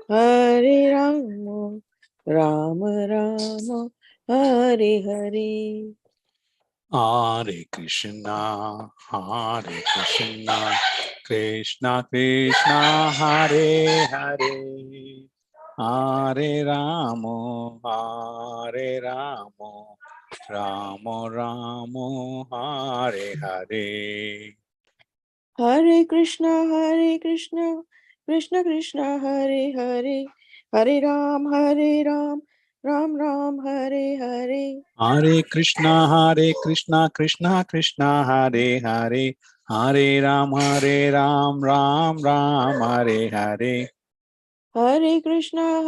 Hare Rama, Rama Rama, Hare Hare. Hare Krishna, Krishna Krishna, Hare Hare, Hare Ramo, Ramo Ramo, Hare Hare. Hare Krishna, Krishna Krishna, Hare Hare, Hare Ram, Ram Ram, Hare Hare. Hare Krishna, Krishna Krishna, Hare Hare, Hare Ram, Ram Ram, Hare Hare. Hare Krishna,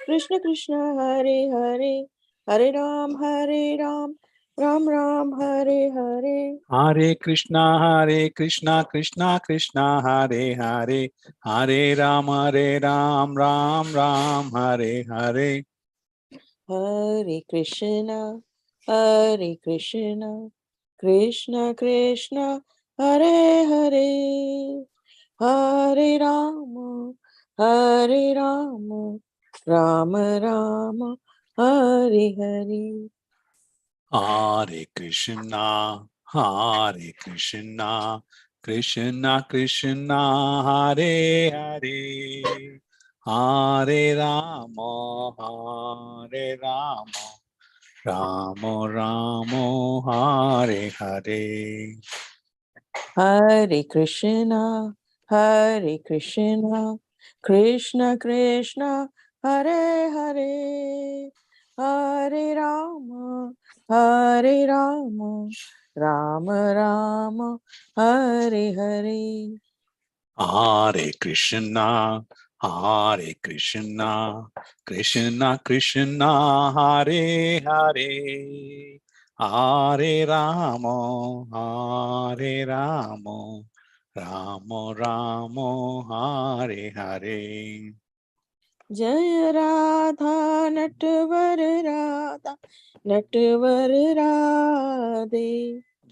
Krishna Krishna, Hare Hare, Hare Ram, Ram Ram, Hare Hare. Hare Krishna, Krishna Krishna, Hare Hare, Hare Ram, Ram Ram, Hare Hare. Hare Krishna, Krishna Krishna, Hare Hare, Hare Rama, Rama Rama, Hare Hare. Hare Krishna, Krishna Krishna, Hare Hare, Hare Rama, Ramo Ramo, Hare Hare. Hare Krishna, Krishna Krishna, Hare Hare, Hare Rama, Rama Rama, Hare Hare. Hare Krishna, Krishna Krishna, Hare Hare, Hare Ramo, Ramo Ramo, Hare Hare. जय Radha Natwar Radhe.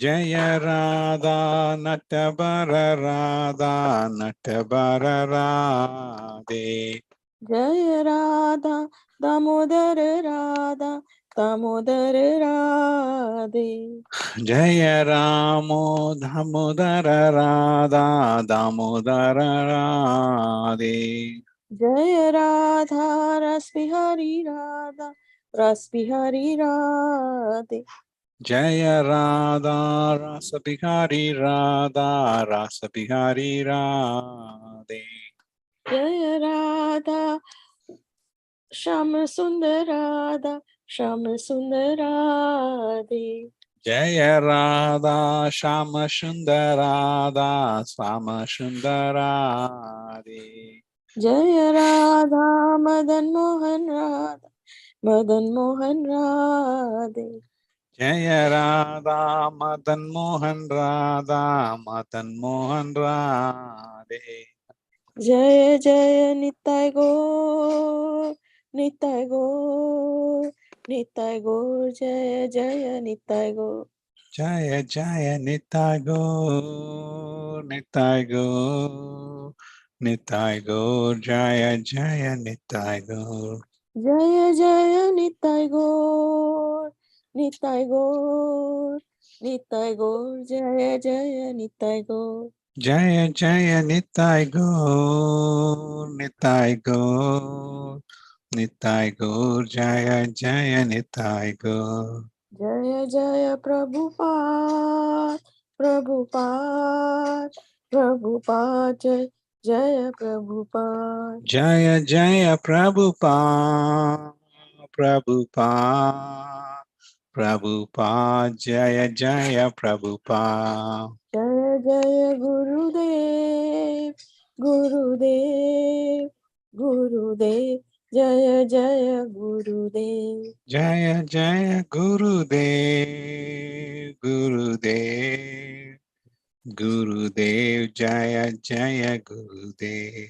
Jaya Radha Nattabara Radhe. जय Radha Damodar Radhe. Jaya Ramo Damodara Radhe. जय राधा रस Bihari Radhe. Jaya Radha Rasa Bihari Radhe. जय राधा श्याम सुंदर Radhe. Jaya Radha Shama Sundarada जय Radha Madan Mohan Radhe. Jaya Radha Madan Mohan Radhe. जय जय निताय गौर जय जय निताय गौर. Jaya Jaya Nitai Gaur, Jaya Jaya Nitai Gaur. जय जय निताय गौर जय जय निताय गौर. Jaya Jaya Nitai Gaur, Jaya Jaya Nitai Gaur. जय जय प्रभुपाद जय जय Prabhupada. Jaya Jaya Prabhupada, Jaya Jaya Prabhupada. जय जय गुरुदेव जय जय गुरुदेव. Jaya Jaya Gurudev, Jaya Jaya Gurudev.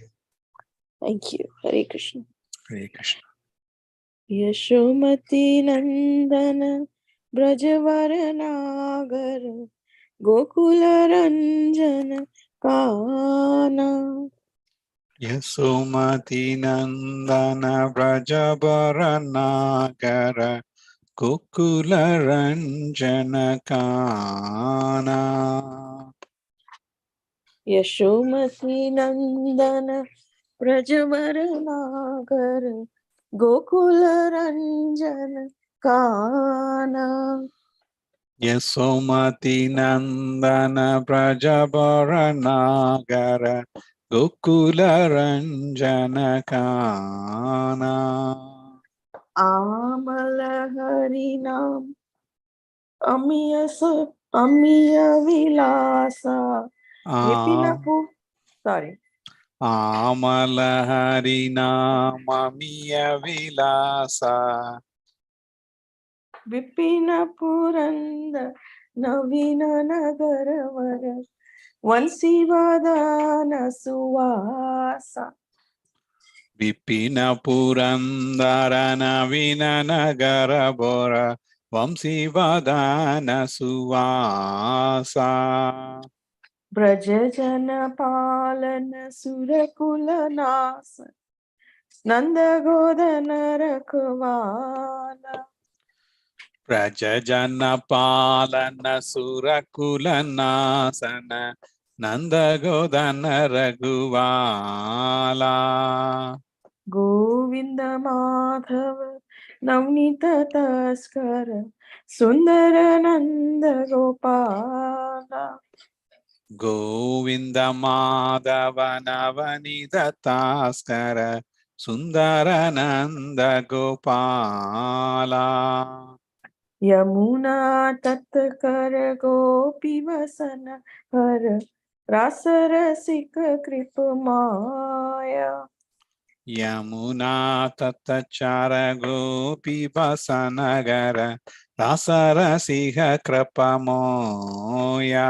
Thank you. Hare Krishna. Hare Krishna. Yashomati नंदन ब्रजवर नागर गोकुल रंजन काना Yasomati Nandana Brajabaranagara Gokula Ranjana Kana. Yashomati Nandana Brajavara Gokula Ranjana Kana. Yasomati Nandana Brajabaranagara Gokula Ranjana Kana. Amala Harinam Amiya Vilasa Vipinapu. Sorry. Amala Harinamamiya Vilasa Vipinapuranda Navina Nagaravara Vansivadana Suvasa. Vipina Purandarana Vinanagara Bora Vamsivadana Suvasa Brajajana Palana Surakula Nasa Nanda Godana Rakvala. Prajajana Palana Surakulanasana Nandagodana Raguvala Govinda Madhava Navnita Taskara Sundarananda Gopala. Govinda Madhava Navanida Taskara Sundarananda Gopala Yamuna Tatkara Gopi Vasana Hara Rasarasika Kripa Maya. Yamuna Tatachara Gopi Basanagara Rasarasiha Krapamoya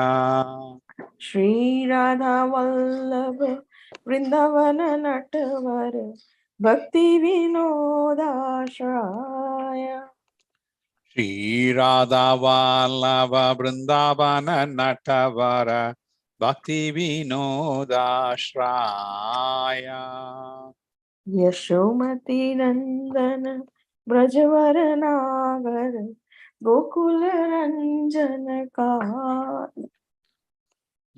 Shri Radha Vallabha Vrindavana Natavara Bhakti Vinodashraya. Shri Radha Vallabha Vrindavana Natavara Bhakti Vinodashraya Yashomati Nandana Brajavaranagara Gokula Ranjana Kala.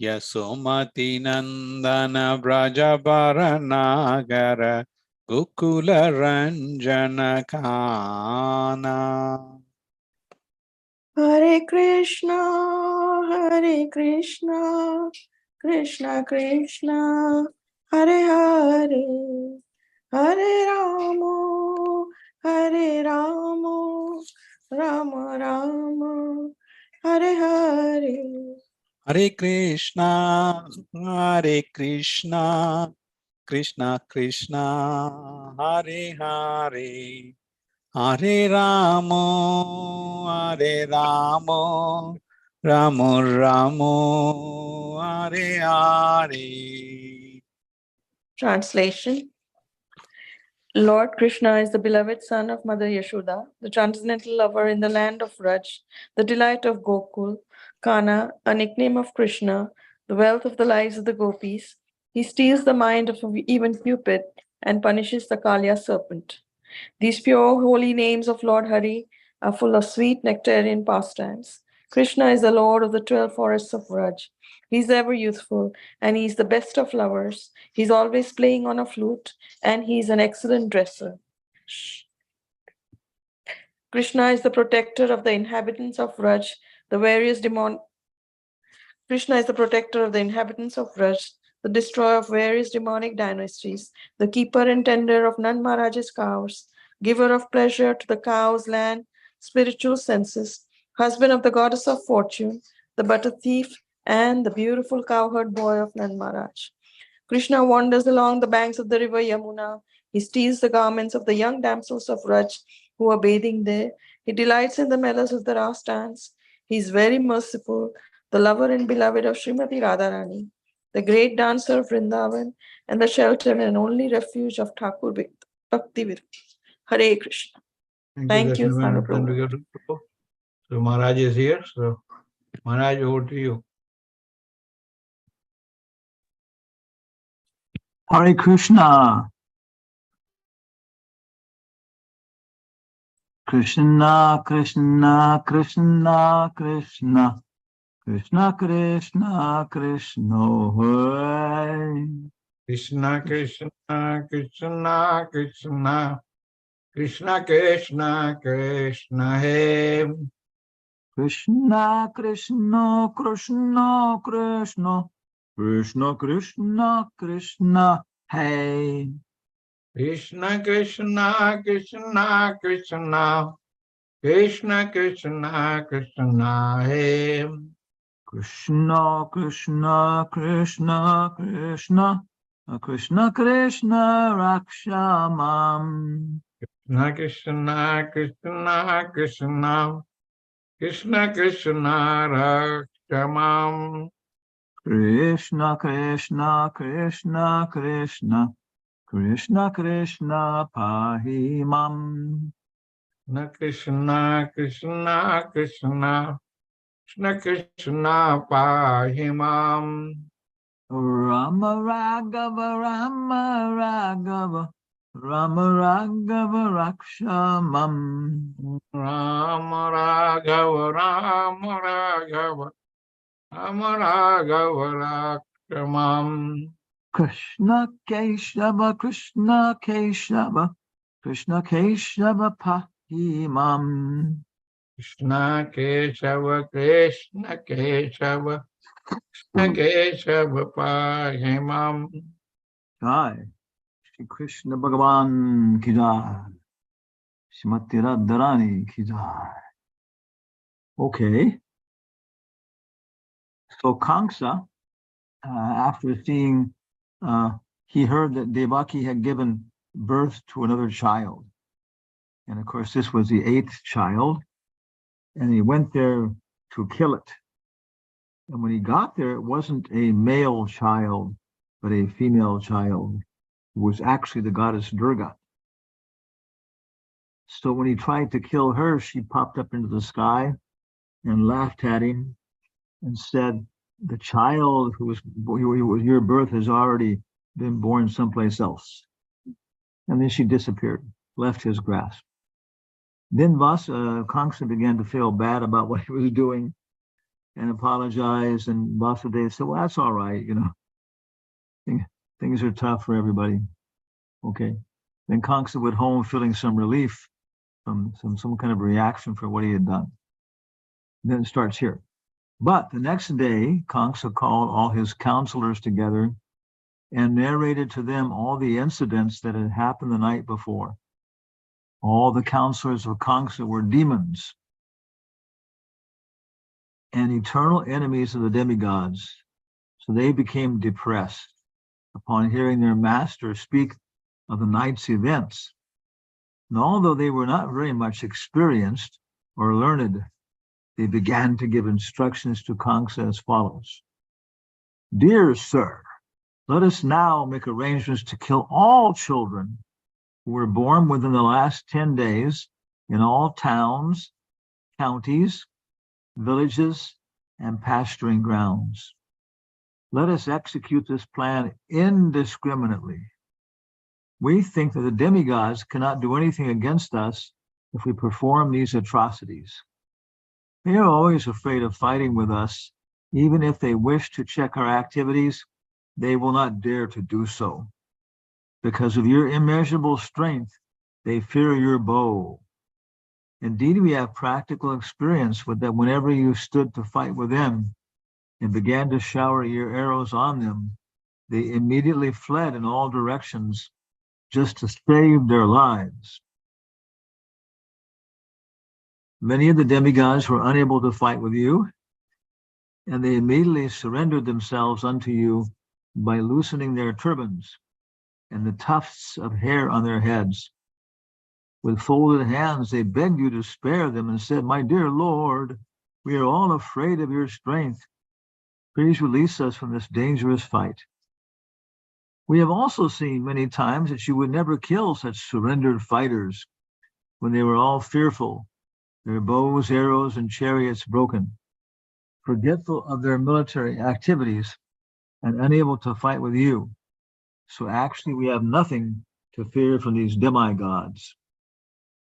Yasomati Nandana Brajabaranagara Gokula Ranjana Kana Hare Krishna, Hare Krishna, Krishna Krishna, Hare Hare, Hare Rama, Hare Rama, Rama Rama, Hare Hare. Hare Krishna, Krishna Krishna, Hare Hare, Hare Hare Ramo, Ramo Ramo, Hare Hare. Translation. Lord Krishna is the beloved son of Mother Yashoda, the transcendental lover in the land of Raj, the delight of Gokul, Kana, a nickname of Krishna, the wealth of the lives of the gopis. He steals the mind of even Cupid and punishes the Kalya serpent. These pure, holy names of Lord Hari are full of sweet nectarian pastimes. Krishna is the Lord of the 12 forests of Raj. He is ever youthful, and he is the best of lovers. He is always playing on a flute, and he is an excellent dresser. Krishna is the protector of the inhabitants of Raj, the various Krishna is the protector of the inhabitants of Raj, the destroyer of various demonic dynasties, the keeper and tender of Nand Maharaj's cows, giver of pleasure to the cow's land, spiritual senses, husband of the goddess of fortune, the butter thief, and the beautiful cowherd boy of Nand Maharaj. Krishna wanders along the banks of the river Yamuna. He steals the garments of the young damsels of Raj who are bathing there. He delights in the mellows of the Ras dance. He is very merciful, the lover and beloved of Srimati Radharani, the great dancer of Vrindavan, and the shelter and only refuge of Thakur Bhakti Vir. Hare Krishna. Thank you, Sangha. So Maharaj is here. So Maharaj, over to you. Hare Krishna. Krishna, Krishna, Krishna, Krishna, Krishna, Krishna, Krishna, Hare. Krishna Krishna Krishna Krishna Krishna Krishna Krishna He. Krishna, Krishna, Krishna, Krishna, Krishna, Krishna, Krishna, Hey. Krishna Krishna Krishna Krishna Krishna Krishna Krishna He. Krishna, Krishna, Krishna, Krishna, Krishna, Krishna, Rakshamam. Krishna Krishna Krishna Krishna Krishna Rakshamam. Krishna, Krishna, Krishna, Krishna, Krishna, Krishna, Pahimam. Krishna Krishna Krishna Krishna Krishna Pahimam. Rama Raghava, Rama Raghava, Rama Raghava, Rakshamam. Rama Raghava Rama Raghava Rama Raghava Rakshamam. Krishna Keshava, Krishna Keshava, Krishna Keshava, Pahimam. Krishna Keshava Krishna Keshava Krishna Keshava Pahimam. Jai Shri Krishna Bhagavan ki jai. Srimati Radharani ki jai. Okay, so Kamsa, after seeing, he heard that Devaki had given birth to another child. And of course, this was the 8th child. And he went there to kill it. And when he got there, it wasn't a male child, but a female child who was actually the goddess Durga. So when he tried to kill her, she popped up into the sky and laughed at him and said, the child who was your birth has already been born someplace else. And then she disappeared, left his grasp. Then Kamsa began to feel bad about what he was doing and apologized. And Vasudeva said, well, that's all right. Things are tough for everybody. Okay. Then Kamsa went home feeling some relief from some kind of reaction for what he had done. And then it starts here. But the next day, Kamsa called all his counselors together and narrated to them all the incidents that had happened the night before. All the counselors of Kamsa were demons and eternal enemies of the demigods. So they became depressed upon hearing their master speak of the night's events. And although they were not very much experienced or learned, they began to give instructions to Kamsa as follows. Dear sir, let us now make arrangements to kill all children who were born within the last 10 days in all towns, counties, villages, and pasturing grounds. Let us execute this plan indiscriminately. We think that the demigods cannot do anything against us if we perform these atrocities. They are always afraid of fighting with us. Even if they wish to check our activities, they will not dare to do so. Because of your immeasurable strength, they fear your bow. Indeed, we have practical experience with that whenever you stood to fight with them and began to shower your arrows on them, they immediately fled in all directions just to save their lives. Many of the demigods were unable to fight with you, and they immediately surrendered themselves unto you by loosening their turbans and the tufts of hair on their heads. With folded hands, they begged you to spare them and said, my dear Lord, we are all afraid of your strength. Please release us from this dangerous fight. We have also seen many times that you would never kill such surrendered fighters when they were all fearful, their bows, arrows, and chariots broken, forgetful of their military activities and unable to fight with you. So actually, we have nothing to fear from these demigods.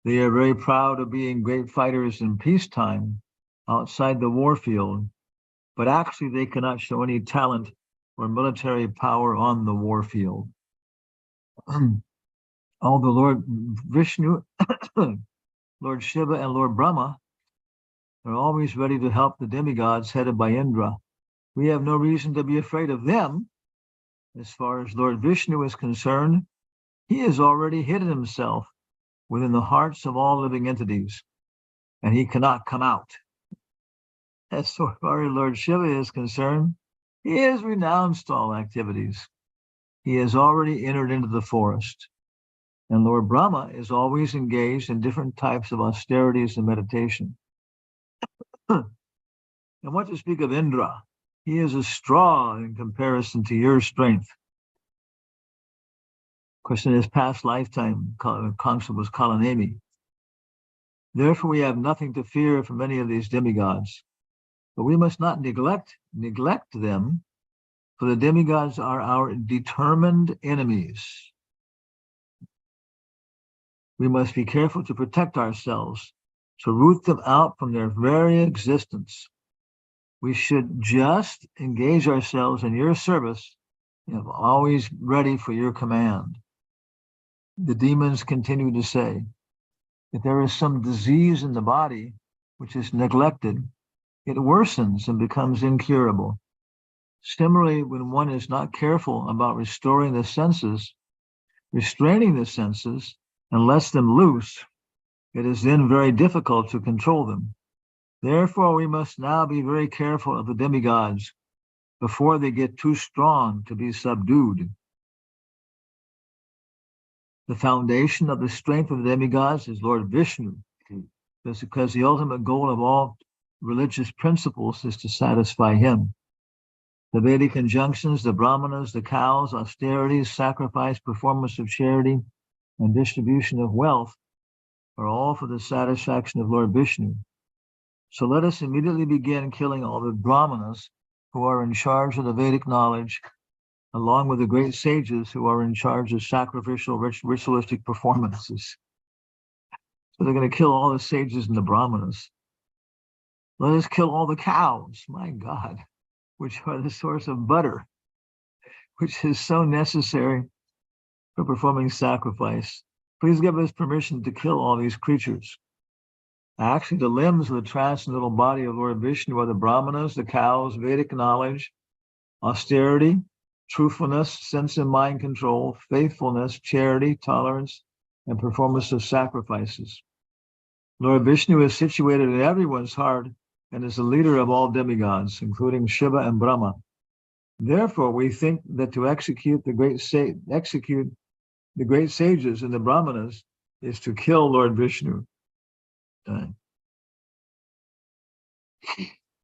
They are very proud of being great fighters in peacetime outside the war field, but actually they cannot show any talent or military power on the war field. Although Lord Vishnu, Lord Shiva, and Lord Brahma are always ready to help the demigods headed by Indra, we have no reason to be afraid of them. As far as Lord Vishnu is concerned, he has already hidden himself within the hearts of all living entities, and he cannot come out. As far as Lord Shiva is concerned, he has renounced all activities. He has already entered into the forest. And Lord Brahma is always engaged in different types of austerities and meditation. And what to speak of Indra? He is a straw in comparison to your strength. Of course, in his past lifetime, Kamsa was Kalanemi. Therefore, we have nothing to fear from any of these demigods. But we must not neglect them, for the demigods are our determined enemies. We must be careful to protect ourselves, to root them out from their very existence. We should just engage ourselves in your service, always ready for your command. The demons continue to say, if there is some disease in the body which is neglected, it worsens and becomes incurable. Similarly, when one is not careful about restraining the senses, and lets them loose, it is then very difficult to control them. Therefore, we must now be very careful of the demigods before they get too strong to be subdued. The foundation of the strength of the demigods is Lord Vishnu, because the ultimate goal of all religious principles is to satisfy him. The Vedic injunctions, the Brahmanas, the cows, austerities, sacrifice, performance of charity, and distribution of wealth are all for the satisfaction of Lord Vishnu. So let us immediately begin killing all the Brahmanas who are in charge of the Vedic knowledge, along with the great sages who are in charge of sacrificial ritualistic performances. So they're going to kill all the sages and the Brahmanas. Let us kill all the cows, my God, which are the source of butter, which is so necessary for performing sacrifice. Please give us permission to kill all these creatures. Actually, the limbs of the transcendental body of Lord Vishnu are the Brahmanas, the cows, Vedic knowledge, austerity, truthfulness, sense and mind control, faithfulness, charity, tolerance, and performance of sacrifices. Lord Vishnu is situated in everyone's heart and is the leader of all demigods, including Shiva and Brahma. Therefore, we think that to execute the great sages and the Brahmanas is to kill Lord Vishnu.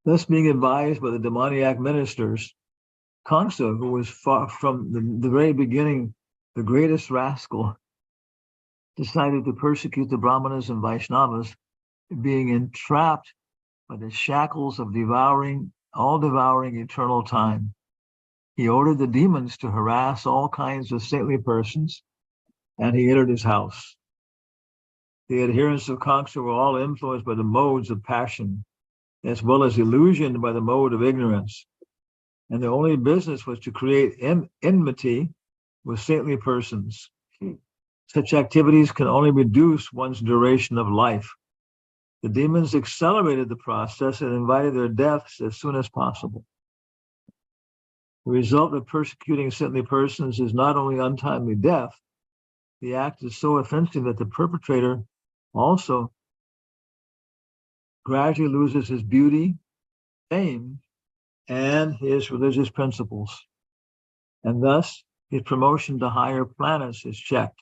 Thus, being advised by the demoniac ministers, Kamsa, who was far from the very beginning the greatest rascal, decided to persecute the Brahmanas and Vaishnavas, being entrapped by the shackles of all-devouring eternal time. He ordered the demons to harass all kinds of saintly persons, and he entered his house. The adherents of Kamsa were all influenced by the modes of passion, as well as illusioned by the mode of ignorance. And their only business was to create enmity with saintly persons. Such activities can only reduce one's duration of life. The demons accelerated the process and invited their deaths as soon as possible. The result of persecuting saintly persons is not only untimely death, the act is so offensive that the perpetrator also gradually loses his beauty, fame, and his religious principles. And thus, his promotion to higher planets is checked.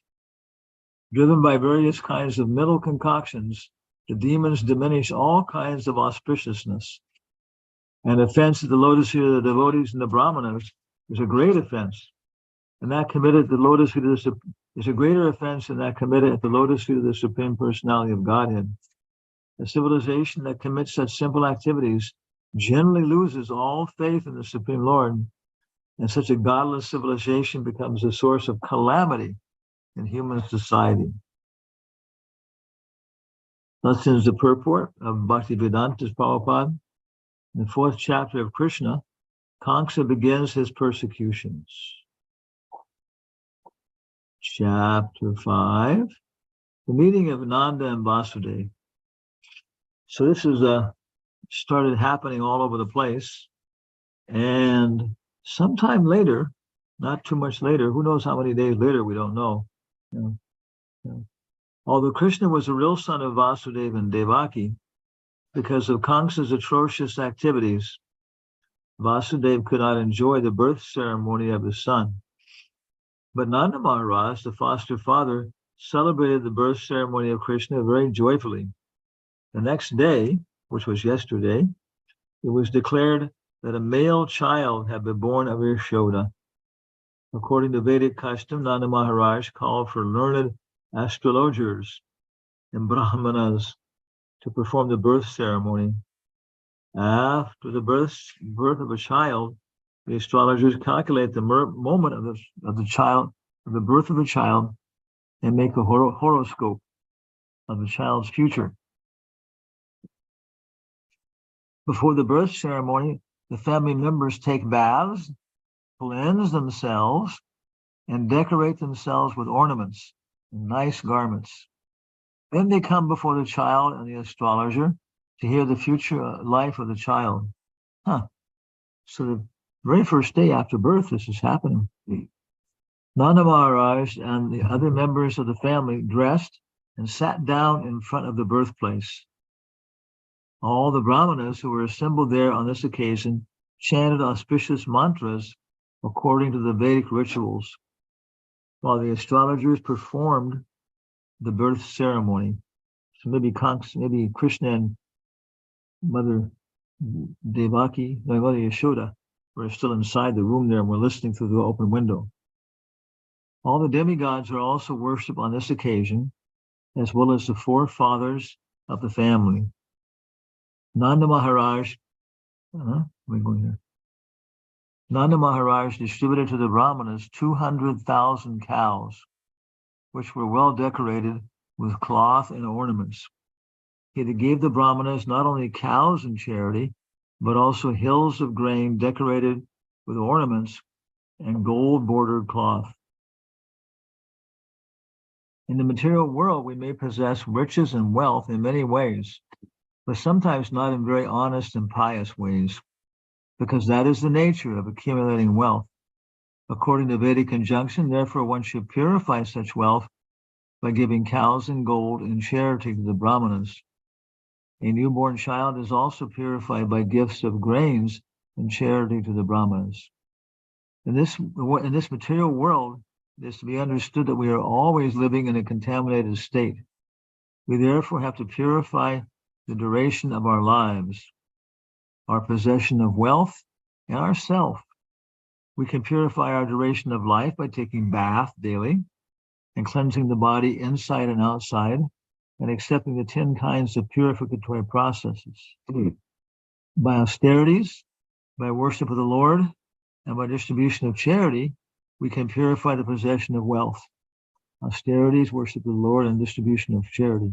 Driven by various kinds of mental concoctions, the demons diminish all kinds of auspiciousness. An offense at the lotus feet of the devotees and the Brahmanas is a great offense. And that committed at the lotus feet of is a greater offense than that committed at the lotus feet of the Supreme Personality of Godhead. A civilization that commits such simple activities generally loses all faith in the Supreme Lord And such a godless civilization becomes a source of calamity in human society. Thus ends the purport of Bhaktivedanta Prabhupada. In the 4th chapter of Krishna, Kamsa begins his persecutions. Chapter 5, the meeting of Nanda and Vasudeva. So this is started happening all over the place. And sometime later, not too much later, who knows how many days later, we don't know. You know. Although Krishna was the real son of Vasudeva and Devaki, because of Kamsa's atrocious activities, Vasudeva could not enjoy the birth ceremony of his son. But Nanda Maharaj, the foster father, celebrated the birth ceremony of Krishna very joyfully. The next day, which was yesterday, it was declared that a male child had been born of Yashoda. According to Vedic custom, Nanda Maharaj called for learned astrologers and brahmanas to perform the birth ceremony. After the birth of a child, the astrologers calculate the moment of the birth of the child, and make a horoscope of the child's future. Before the birth ceremony, the family members take baths, cleanse themselves, and decorate themselves with ornaments and nice garments. Then they come before the child and the astrologer to hear the future life of the child. So the very first day after birth, this is happening. Nanda Maharaj and the other members of the family dressed and sat down in front of the birthplace. All the brahmanas who were assembled there on this occasion chanted auspicious mantras according to the Vedic rituals, while the astrologers performed the birth ceremony. So maybe Krishna and Mother Devaki, my Mother Yashoda, were still inside the room there and were listening through the open window. All the demigods are also worshipped on this occasion, as well as the four fathers of the family. Nanda Maharaj, Nanda Maharaj distributed to the brahmanas 200,000 cows, which were well decorated with cloth and ornaments. He gave the brahmanas not only cows in charity, but also hills of grain decorated with ornaments and gold-bordered cloth. In the material world, we may possess riches and wealth in many ways, but sometimes not in very honest and pious ways, because that is the nature of accumulating wealth. According to Vedic injunction, therefore, one should purify such wealth by giving cows and gold in charity to the brahmanas. A newborn child is also purified by gifts of grains in charity to the brahmanas. In this material world, it is to be understood that we are always living in a contaminated state. We therefore have to purify the duration of our lives, our possession of wealth, and ourself. We can purify our duration of life by taking bath daily and cleansing the body inside and outside, and accepting the 10 kinds of purificatory processes. By austerities, by worship of the Lord, and by distribution of charity, we can purify the possession of wealth. Austerities, worship of the Lord, and distribution of charity.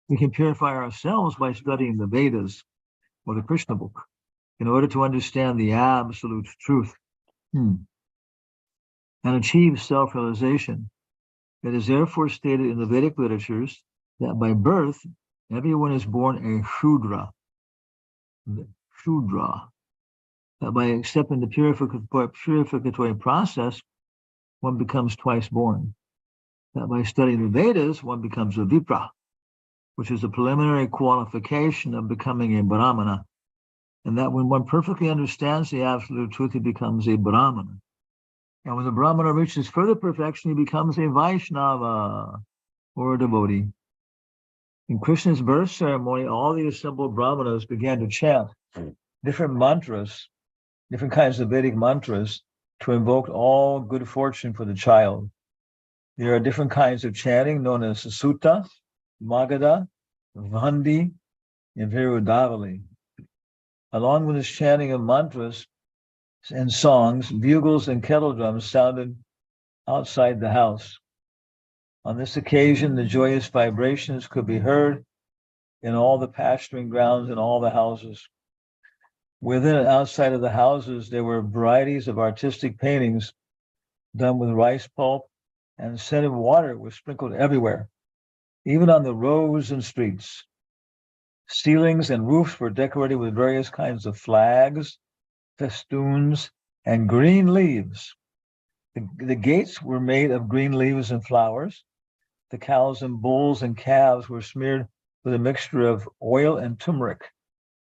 We can purify ourselves by studying the Vedas or the Krishna book in order to understand the absolute truth and achieve self-realization. It is therefore stated in the Vedic literatures that by birth, everyone is born a Shudra. That by accepting the purificatory process, one becomes twice born. That by studying the Vedas, one becomes a Vipra, which is a preliminary qualification of becoming a Brahmana. And that when one perfectly understands the absolute truth, he becomes a Brahmana. And when the Brahmana reaches further perfection, he becomes a Vaishnava, or a devotee. In Krishna's birth ceremony, all the assembled Brahmanas began to chant different mantras, different kinds of Vedic mantras, to invoke all good fortune for the child. There are different kinds of chanting known as Sutta, Magadha, Vandi, and Virudavali. Along with this chanting of mantras, and songs, bugles and kettle drums sounded outside the house. On this occasion, the joyous vibrations could be heard in all the pasturing grounds and all the houses. Within and outside of the houses, there were varieties of artistic paintings done with rice pulp, and scented water was sprinkled everywhere, even on the roads and streets. Ceilings and roofs were decorated with various kinds of flags, festoons, and green leaves. The gates were made of green leaves and flowers. The cows and bulls and calves were smeared with a mixture of oil and turmeric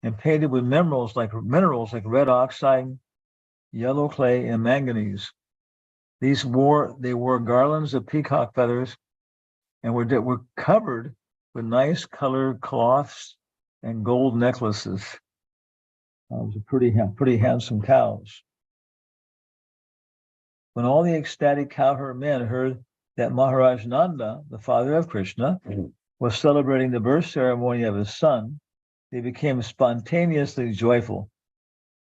and painted with minerals like red oxide, yellow clay, and manganese. They wore garlands of peacock feathers and were covered with nice colored cloths and gold necklaces. Those were pretty handsome cows. When all the ecstatic cowherd men heard that Maharaj Nanda, the father of Krishna, was celebrating the birth ceremony of his son, they became spontaneously joyful.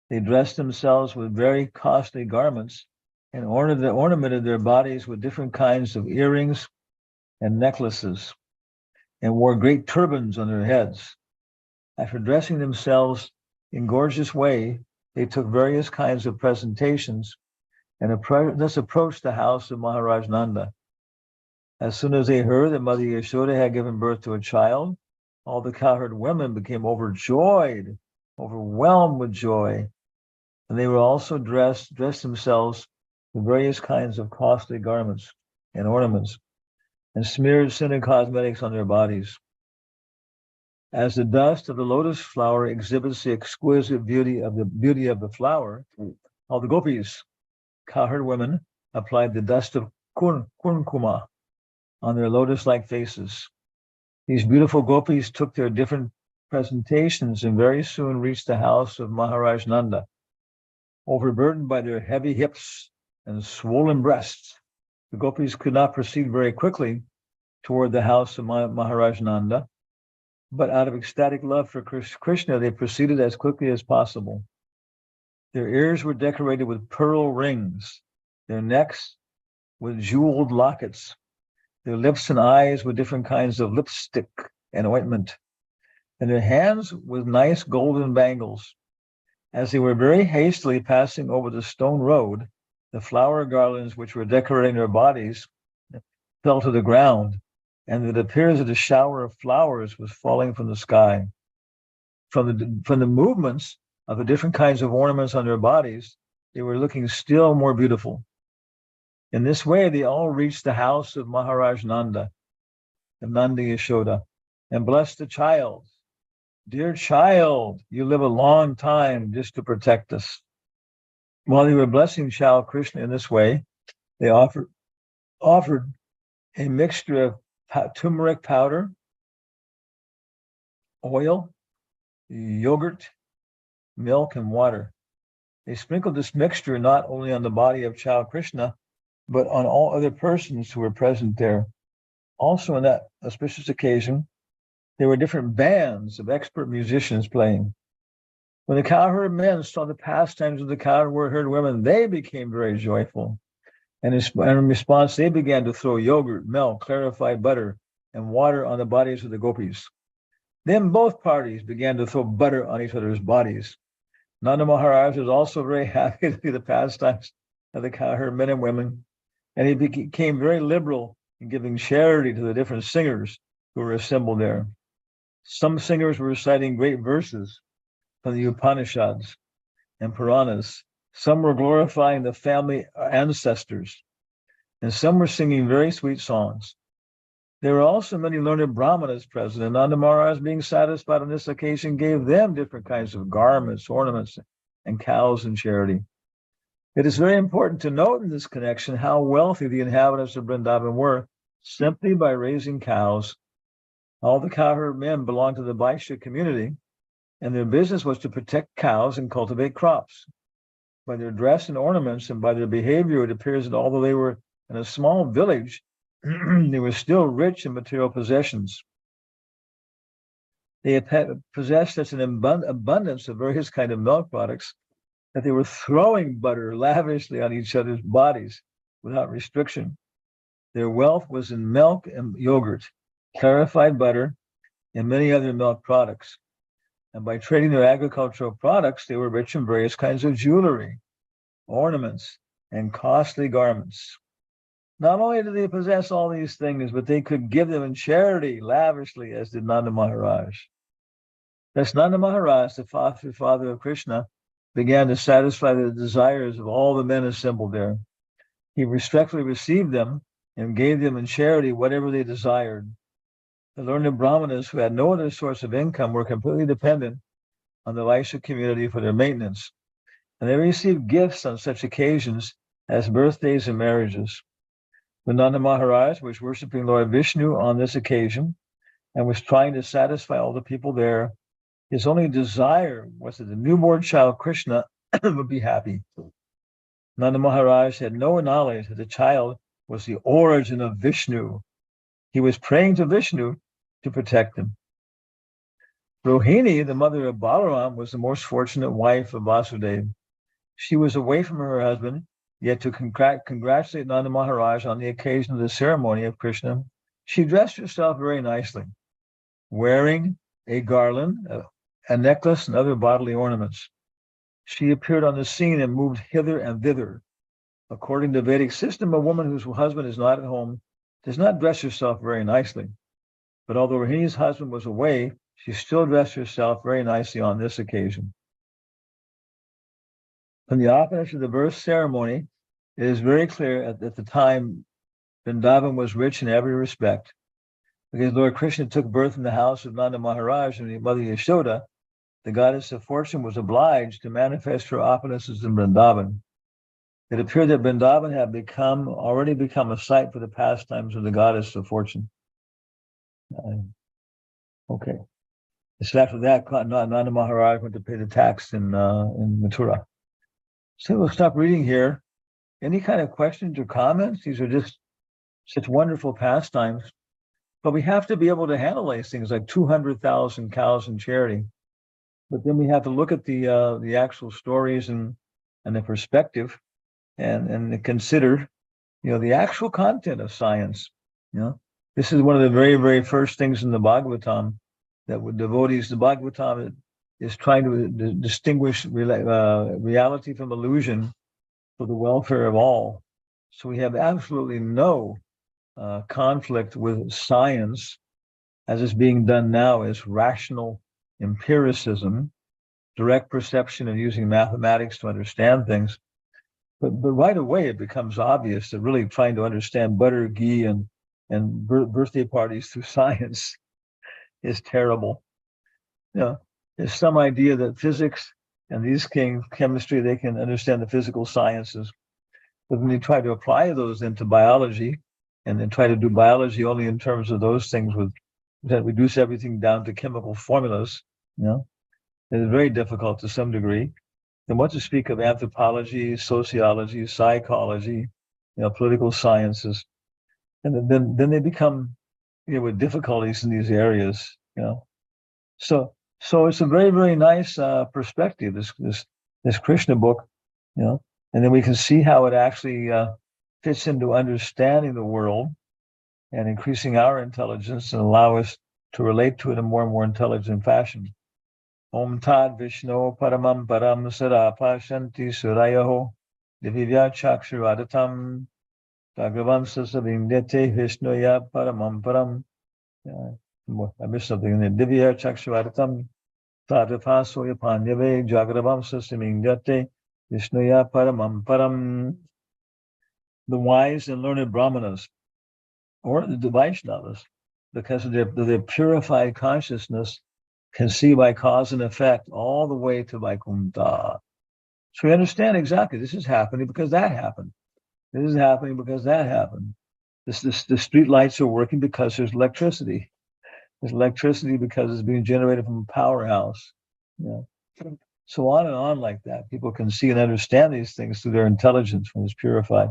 They dressed themselves with very costly garments and ornamented their bodies with different kinds of earrings and necklaces, and wore great turbans on their heads. After dressing themselves in gorgeous way, they took various kinds of presentations and thus approached the house of Maharaj Nanda. As soon as they heard that Mother Yashoda had given birth to a child, all the cowherd women became overjoyed, overwhelmed with joy. And they were also dressed themselves with various kinds of costly garments and ornaments, and smeared scented cosmetics on their bodies. As the dust of the lotus flower exhibits the exquisite beauty of the flower, all the gopis, cowherd women, applied the dust of kurkuma on their lotus-like faces. These beautiful gopis took their different presentations and very soon reached the house of Maharaj Nanda. Overburdened by their heavy hips and swollen breasts, the gopis could not proceed very quickly toward the house of Maharaj Nanda, but out of ecstatic love for Krishna, they proceeded as quickly as possible. Their ears were decorated with pearl rings, their necks with jeweled lockets, their lips and eyes with different kinds of lipstick and ointment, and their hands with nice golden bangles. As they were very hastily passing over the stone road, the flower garlands which were decorating their bodies fell to the ground, and it appears that a shower of flowers was falling from the sky. From the movements of the different kinds of ornaments on their bodies, they were looking still more beautiful. In this way, they all reached the house of Maharaj Nanda, of Nanda Yashoda, and blessed the child. Dear child, you live a long time just to protect us. While they were blessing child Krishna in this way, they offered a mixture of turmeric powder, oil, yogurt, milk, and water. They sprinkled this mixture not only on the body of child Krishna, but on all other persons who were present there. Also, on that auspicious occasion, there were different bands of expert musicians playing. When the cowherd men saw the pastimes of the cowherd women, they became very joyful. And in response, they began to throw yogurt, milk, clarified butter, and water on the bodies of the gopis. Then both parties began to throw butter on each other's bodies. Nanda Maharaj was also very happy to see the pastimes of the cowherd men and women, and he became very liberal in giving charity to the different singers who were assembled there. Some singers were reciting great verses from the Upanishads and Puranas. Some were glorifying the family ancestors, and some were singing very sweet songs. There were also many learned brahmanas present, and Nanda Maharaj, being satisfied on this occasion, gave them different kinds of garments, ornaments, and cows in charity. It is very important to note in this connection how wealthy the inhabitants of Vrindavan were simply by raising cows. All the cowherd men belonged to the Vaishya community, and their business was to protect cows and cultivate crops. By their dress and ornaments and by their behavior, it appears that although they were in a small village, they were still rich in material possessions. They had possessed such an abundance of various kinds of milk products that they were throwing butter lavishly on each other's bodies without restriction. Their wealth was in milk and yogurt, clarified butter, and many other milk products. And by trading their agricultural products, they were rich in various kinds of jewelry, ornaments, and costly garments. Not only did they possess all these things, but they could give them in charity lavishly, as did Nanda Maharaj. Thus, Nanda Maharaj, the father of Krishna, began to satisfy the desires of all the men assembled there. He respectfully received them and gave them in charity whatever they desired. The learned Brahmanas, who had no other source of income, were completely dependent on the Vaishya community for their maintenance, and they received gifts on such occasions as birthdays and marriages. The Nanda Maharaj was worshiping Lord Vishnu on this occasion and was trying to satisfy all the people there. His only desire was that the newborn child Krishna would be happy. Nanda Maharaj had no knowledge that the child was the origin of Vishnu. He was praying to Vishnu to protect him. Rohini, the mother of Balaram, was the most fortunate wife of Vasudeva. She was away from her husband, yet to congratulate Nanda Maharaj on the occasion of the ceremony of Krishna, she dressed herself very nicely, wearing a garland, a necklace, and other bodily ornaments. She appeared on the scene and moved hither and thither. According to Vedic system, a woman whose husband is not at home does not dress herself very nicely. But although Rohini's husband was away, she still dressed herself very nicely on this occasion. From the opposition of the birth ceremony, it is very clear at the time Vrindavan was rich in every respect. Because Lord Krishna took birth in the house of Nanda Maharaj and Mother Yashoda, the goddess of fortune was obliged to manifest her opulences in Vrindavan. It appeared that Vrindavan had already become a site for the pastimes of the goddess of fortune. Okay. So after that, Nanda Maharaj went to pay the tax in Mathura. So we'll stop reading here. Any kind of questions or comments? These are just such wonderful pastimes. But we have to be able to handle these things like 200,000 cows in charity. But then we have to look at the actual stories and the perspective and consider, the actual content of science. This is one of the very, very first things in the Bhagavatam that with devotees, the Bhagavatam is trying to distinguish reality from illusion for the welfare of all. So we have absolutely no conflict with science as is being done now as rational empiricism, direct perception and using mathematics to understand things. But right away it becomes obvious that really trying to understand butter, ghee, and birthday parties through science is terrible. There's some idea that physics and these chemistry, they can understand the physical sciences. But when you try to apply those into biology and then try to do biology only in terms of those things that reduce everything down to chemical formulas, it is very difficult to some degree. And what to speak of anthropology, sociology, psychology, political sciences. And then they become, with difficulties in these areas, So it's a very, very nice perspective, this Krishna book, and then we can see how it actually fits into understanding the world and increasing our intelligence and allow us to relate to it in more and more intelligent fashion. Om Tad Vishnu Paramam Param Sarapa Shanti Surayaho Divya Chakshuradatam Bhagavam Sasavindete Vishnuya Paramam Param. I missed something in there. Divya Chakshuradatam Tadapasoya Panyave Jagravam Sasamindate Vishnuya Paramam Param. The wise and learned Brahmanas, or the Vaishnavas, because of their purified consciousness, can see by cause and effect all the way to Vaikuntha. So we understand exactly this is happening because that happened. This is happening because that happened. The street lights are working because there's electricity. There's electricity because it's being generated from a powerhouse. So on and on like that. People can see and understand these things through their intelligence when it's purified.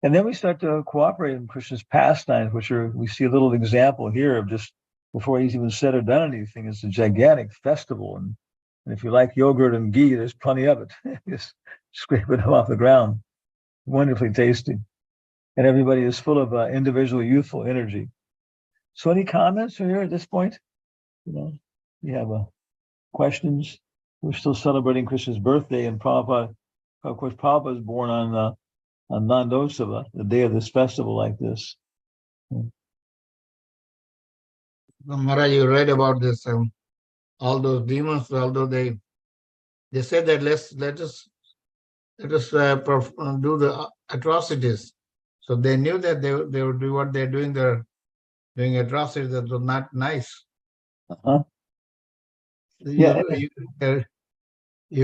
And then we start to cooperate in Krishna's pastimes, we see a little example here of just before he's even said or done anything. It's a gigantic festival, and And if you like yogurt and ghee, there's plenty of it. Just scrape it off the ground. Wonderfully tasty. And everybody is full of individual youthful energy. So any comments here at this point? You have questions? We're still celebrating Krishna's birthday, and Prabhupada, of course, Prabhupada is born on Nandosava, the day of this festival like this. Maharaj, you read about this, all those demons, although they said that let us do the atrocities. So they knew that they would do what they're doing. They're doing atrocities that were not nice. Uh-huh. You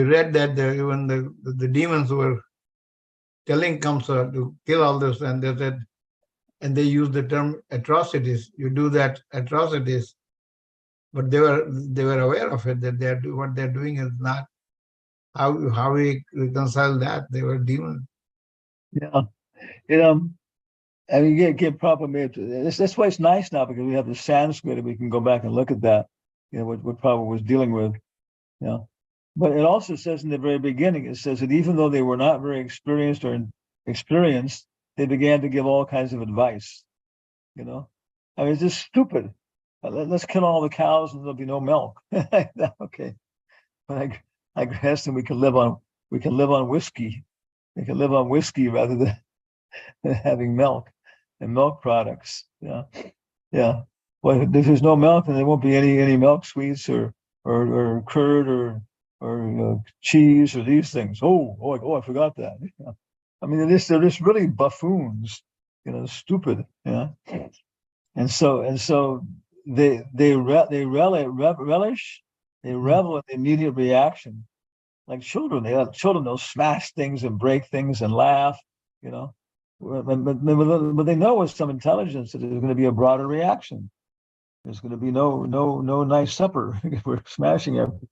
read that even the demons were telling Kamsa to kill all this, and they said, and they used the term atrocities. You do that atrocities, but they were aware of it, that what they're doing is not how we reconcile that. They were demons. Yeah, I mean, get proper made. That's why it's nice now, because we have the Sanskrit and we can go back and look at that. What Prabhupada was dealing with. But it also says in the very beginning, it says that even though they were not very experienced, they began to give all kinds of advice. I mean, it's just stupid. Let's kill all the cows and there'll be no milk. Okay, but I guess we can live on whiskey. We can live on whiskey rather than having milk and milk products. Yeah. Well, if there's no milk, then there won't be any milk sweets or curd or cheese or these things. I forgot that. I mean, they're just really buffoons, stupid. And so they relish, they revel in the immediate reaction, like children. They'll smash things and break things and laugh, But they know with some intelligence that there's going to be a broader reaction. There's going to be no nice supper. We're smashing everything.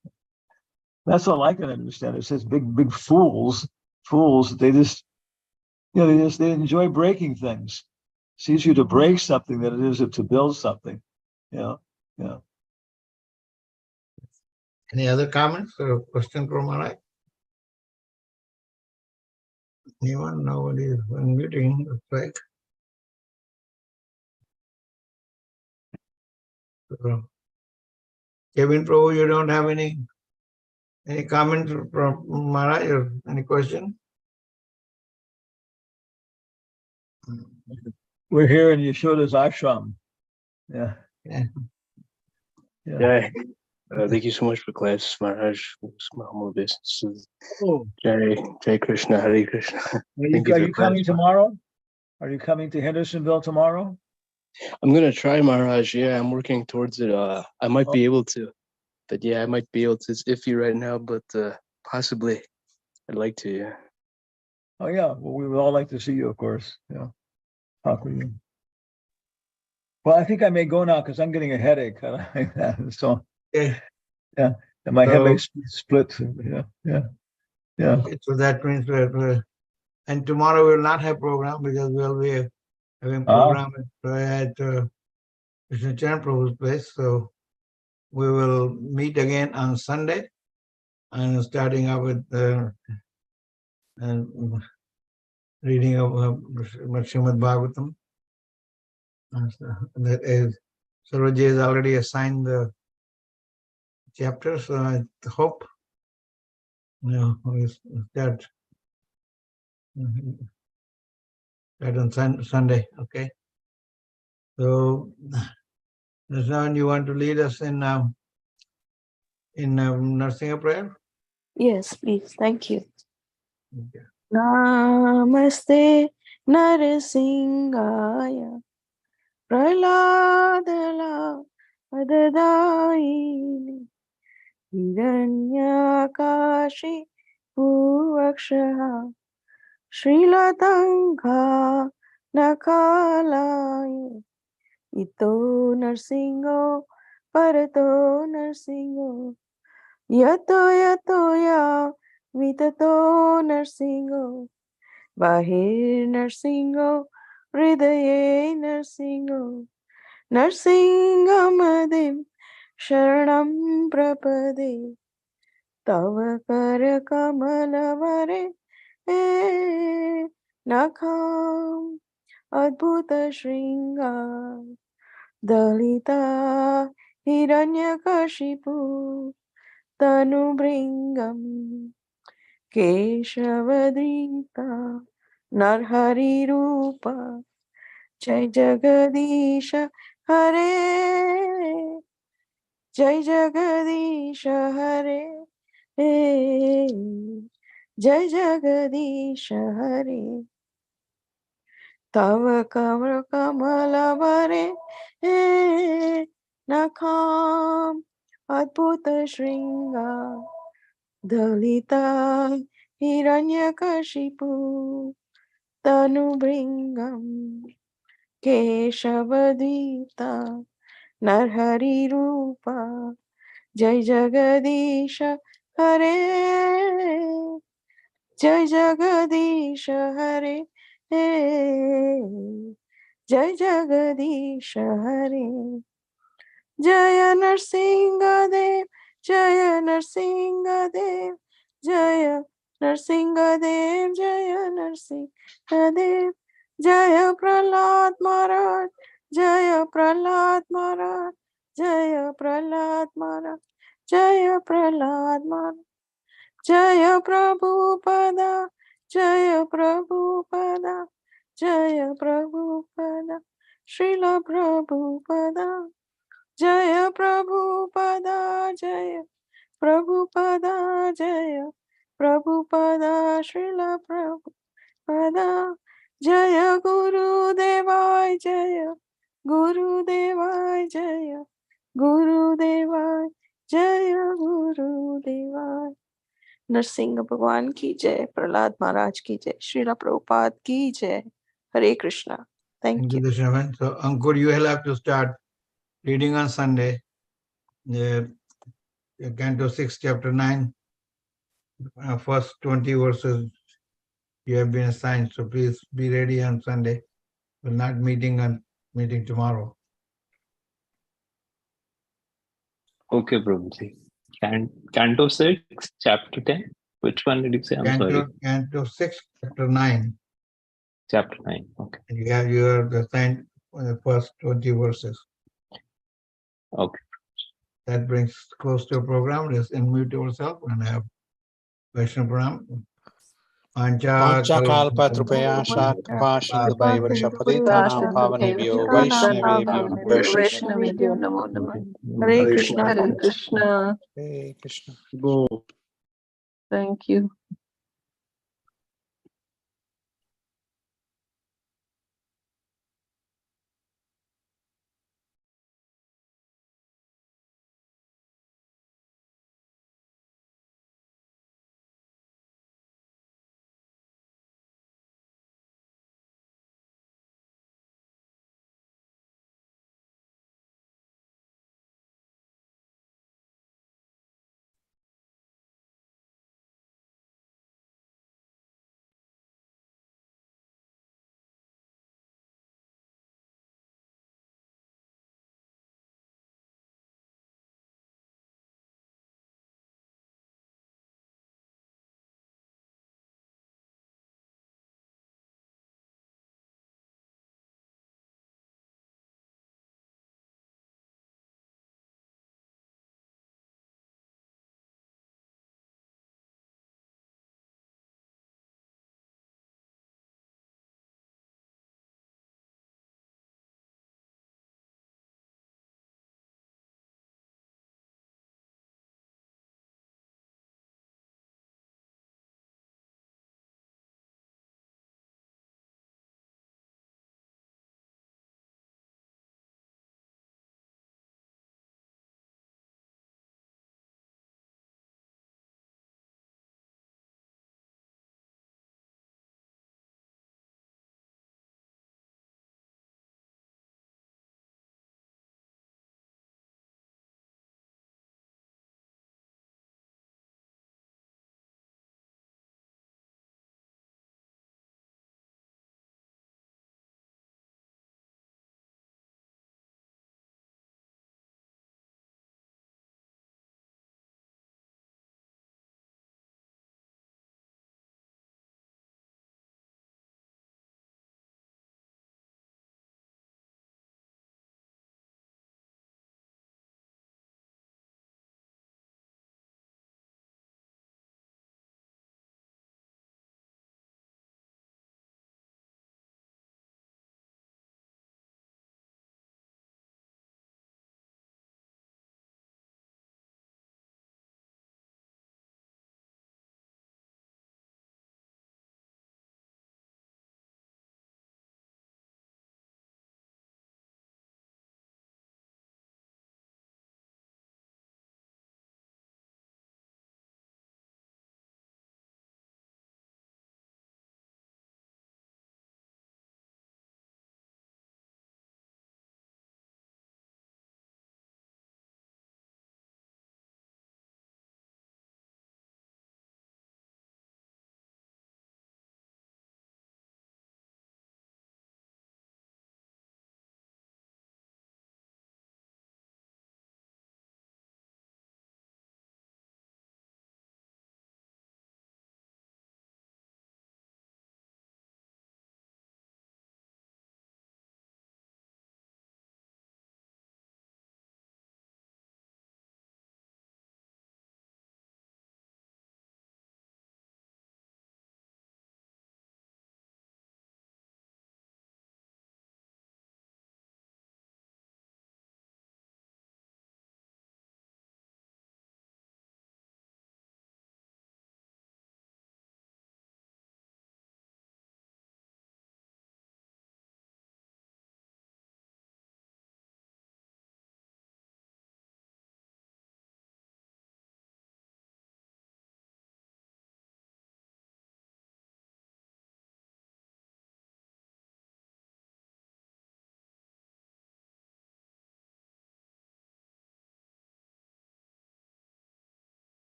That's all I can understand. It says big fools. They just they enjoy breaking things. It's easier to break something than it is to build something. Yeah. Any other comments or question from Maharaj? Anyone? Nobody is unmuting. Right? So, Kevin Prabhu, you don't have any comments from Maharaj or any question? We're here in Yashoda's ashram. Yeah. Thank you so much for class, Maharaj. It's my humble obeisance. Oh, Jai Krishna, Hare Krishna. are you coming tomorrow? Are you coming to Hendersonville tomorrow? I'm gonna try, Maharaj. Yeah, I'm working towards it. I might be able to, but I might be able to. It's iffy right now, but possibly. I'd like to. Yeah. Oh yeah. Well, we would all like to see you, of course. Yeah. Talk with you. Well, I think I may go now because I'm getting a headache. So Okay. Yeah, and my head may split. Yeah. Okay, so that means and tomorrow we will not have program because we'll be having program at Krishna Charan Prabhu's place. So we will meet again on Sunday and starting up with reading of Srimad Bhagavatam. That is, Sarojay has already assigned the chapter, so I hope we start on Sunday. Okay. So, Nasan, you want to lead us in Narasimha prayer? Yes, please. Thank you. Okay. Namaste Narasingaya Praladala Adadaini Hiranyakashi Purvakshaha Srilatanga Nakalaya Ito Narsingo Parato Narsingo Yato Ya Vitato Narsingo Bahir Narsingo Hridaye Narsingo Narsingamadim Sharanam Prapade तव कर कमल वरे नखाम अद्भुत श्रृंगार दलिता हिरण्यकशिपु तनुभृङ्गम् केशवदृता नरहरिरूपा जय जगदीश हरे जय जगदीश हरे जय जगदीश हरे तव कमल कमलवरे नखाम अद्भुत श्रृंगार दलिता हिरण्यकशिपु तनुभृङ्गम् केशवदीता नरहरिरूपा जय जगदीश हरे जय जगदीश हरे जय जगदीश हरे जय नरसिंह देव जय नरसिंह देव जय नरसिंह देव जय नरसिंह देव जय प्रहलाद महाराज जय प्रहलाद महाराज जय प्रहलाद महाराज जय प्रहलाद महाराज जय प्रभुपदा जय प्रभुपदा जय प्रभुपदा श्रील प्रभुपदा जय प्रभुपदा जय प्रभुपदा जय प्रभुपदा श्रील प्रभुपदा जय गुरुदेवाय जय गुरुदेवाय जय गुरुदेवाय जय गुरुदेवाय नरसिंह भगवान की जय प्रहलाद महाराज की जय श्रील प्रभुपाद की जय Hare Krishna thank Thank you you, Dashravan. So, Ankur, you will have to start reading on Sunday, Canto 6, Chapter 9, first 20 verses you have been assigned. So please be ready on Sunday. We're not meeting tomorrow. Okay, Prabhuji. Canto 6, chapter 10. Which one did you say? I'm sorry. Canto 6, Chapter 9. Chapter 9. Okay. And you are assigned the first 20 verses. Okay. That brings close to a program. Let's unmute yourself and have Vaishnav Pranam. वाञ्छाकल्पतरुभ्यः कृपासिन्धुभ्यैव पतितानां पावनेभ्यो वैष्णवेभ्यो नमो वैष्णवेभ्यो नमो नमः हरे Krishna Hare Krishna. Hare Krishna Go. Thank you.